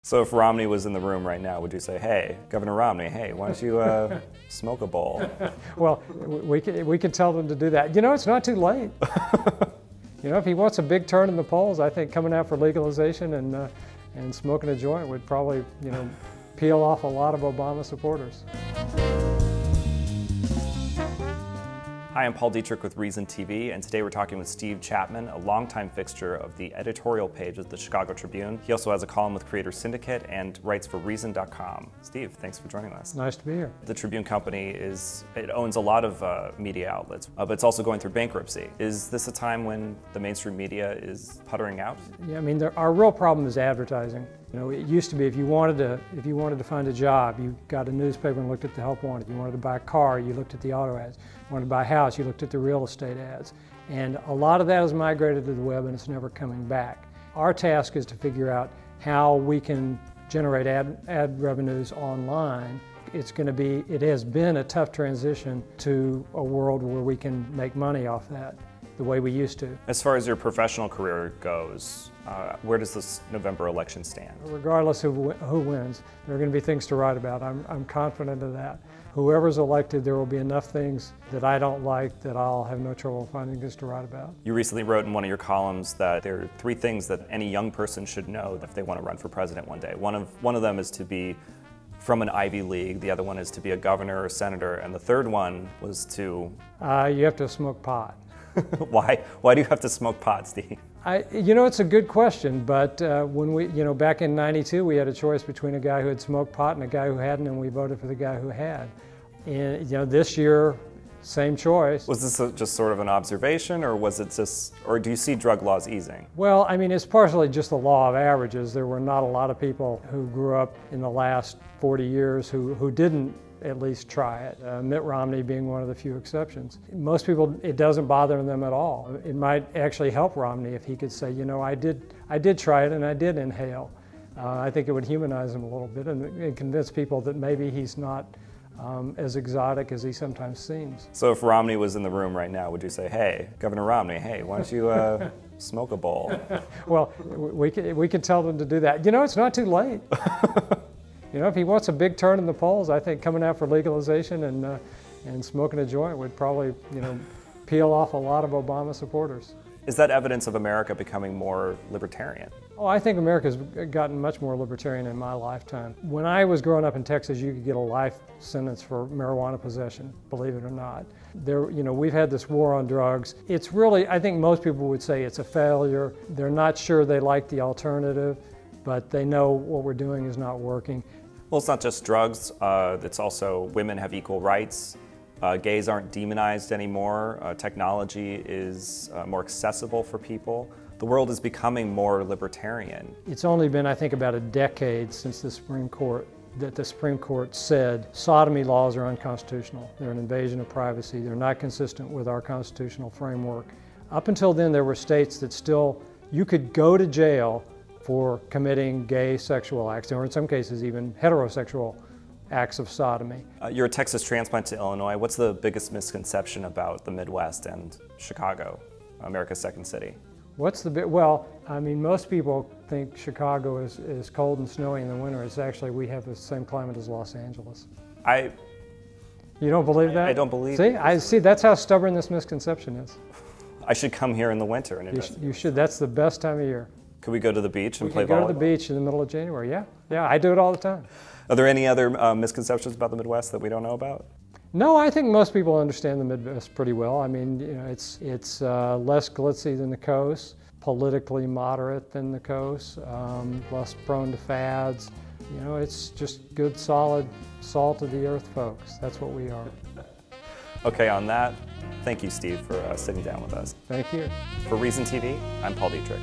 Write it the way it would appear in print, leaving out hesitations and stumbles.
So if Romney was in the room right now, would you say, hey, Governor Romney, hey, why don't you smoke a bowl? Well, we could tell them to do that. You know, it's not too late. You know, if he wants a big turn in the polls, I think coming out for legalization and smoking a joint would probably, you know, peel off a lot of Obama supporters. Hi, I'm Paul Detrick with Reason TV, and today we're talking with Steve Chapman, a longtime fixture of the editorial page of the Chicago Tribune. He also has a column with Creator Syndicate and writes for Reason.com. Steve, thanks for joining us. Nice to be here. The Tribune Company it owns a lot of media outlets, but it's also going through bankruptcy. Is this a time when the mainstream media is puttering out? Yeah, I mean, our real problem is advertising. You know, it used to be if you wanted to find a job, you got a newspaper and looked at the help wanted. You wanted to buy a car, you looked at the auto ads. You wanted to buy a house, you looked at the real estate ads. And a lot of that has migrated to the web and it's never coming back. Our task is to figure out how we can generate ad revenues online. It has been a tough transition to a world where we can make money off that the way we used to. As far as your professional career goes, where does this November election stand? Regardless of who wins, there are going to be things to write about. I'm confident of that. Whoever's elected, there will be enough things that I don't like that I'll have no trouble finding things to write about. You recently wrote in one of your columns that there are 3 things that any young person should know if they want to run for president one day. One of them is to be from an Ivy League, the other one is to be a governor or senator, and the third one was to... You have to smoke pot. Why do you have to smoke pot, Steve? You know, it's a good question, but when back in '92, we had a choice between a guy who had smoked pot and a guy who hadn't, and we voted for the guy who had. And this year, same choice. Was this just sort of an observation, or was it just, or do you see drug laws easing? Well, I mean, it's partially just the law of averages. There were not a lot of people who grew up in the last 40 years who didn't at least try it. Mitt Romney being one of the few exceptions. Most people, it doesn't bother them at all. It might actually help Romney if he could say, you know, I did try it and I did inhale. I think it would humanize him a little bit and convince people that maybe he's not as exotic as he sometimes seems. So if Romney was in the room right now, would you say, hey, Governor Romney, hey, why don't you smoke a bowl? Well, we could tell them to do that. You know, it's not too late. You know, if he wants a big turn in the polls, I think coming out for legalization and smoking a joint would probably, you know, peel off a lot of Obama supporters. Is that evidence of America becoming more libertarian? Oh, I think America's gotten much more libertarian in my lifetime. When I was growing up in Texas, you could get a life sentence for marijuana possession, believe it or not. We've had this war on drugs. It's really, I think most people would say it's a failure. They're not sure they like the alternative, but they know what we're doing is not working. Well, it's not just drugs, it's also women have equal rights. Gays aren't demonized anymore. Technology is more accessible for people. The world is becoming more libertarian. It's only been, I think, about a decade since the Supreme Court said sodomy laws are unconstitutional. They're an invasion of privacy. They're not consistent with our constitutional framework. Up until then, there were states that still, you could go to jail for committing gay sexual acts, or in some cases even heterosexual acts of sodomy. You're a Texas transplant to Illinois. What's the biggest misconception about the Midwest and Chicago, America's second city? Well, I mean, most people think Chicago is cold and snowy in the winter. It's actually, we have the same climate as Los Angeles. You don't believe that? I don't believe it. See, that's how stubborn this misconception is. I should come here in the winter and investigate. You should. That's the best time of year. Could we go to the beach and play volleyball? We can go to the beach in the middle of January, yeah. Yeah, I do it all the time. Are there any other misconceptions about the Midwest that we don't know about? No, I think most people understand the Midwest pretty well. I mean, you know, it's less glitzy than the coast, politically moderate than the coast, less prone to fads. You know, it's just good, solid, salt of the earth folks. That's what we are. Okay, on that, thank you, Steve, for sitting down with us. Thank you. For Reason TV, I'm Paul Detrick.